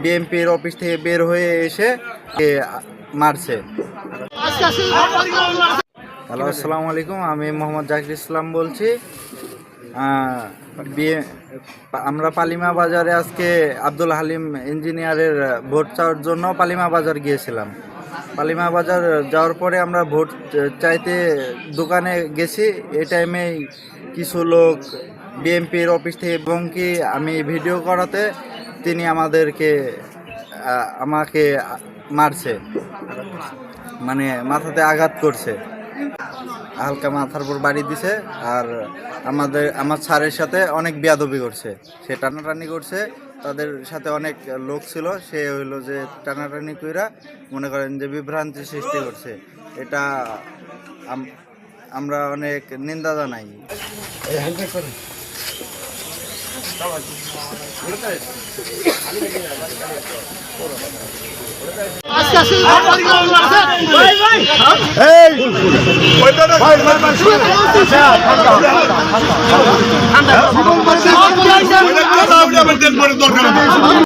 বিএনপির অফিস থেকে বের হয়ে এসে মারছে। হ্যালো, আসসালামু আলাইকুম। আমি মোহাম্মদ জাকির ইসলাম বলছি। আমরা পালিমা বাজারে আজকে আব্দুল হালিম ইঞ্জিনিয়ারের ভোট চাওয়ার জন্য পালিমা বাজার গিয়েছিলাম। পালিমা বাজার যাওয়ার পরে আমরা ভোট চাইতে দোকানে গেছি। এই টাইমেই কিছু লোক বিএনপির অফিস থেকে, এবং কি আমি ভিডিও করাতে তিনি আমাকে মারছে, মানে মাথাতে আঘাত করছে, হালকা মাথার উপর বাড়ি দিছে। আর আমার স্যারের সাথে অনেক বেয়াদবি করছে, সে টানাটানি করছে। তাদের সাথে অনেক লোক ছিল, সে হইলো যে টানাটানি কইরা মনে করেন যে বিভ্রান্তি সৃষ্টি করছে। এটা আমরা অনেক নিন্দা জানাই। ঠান্ডা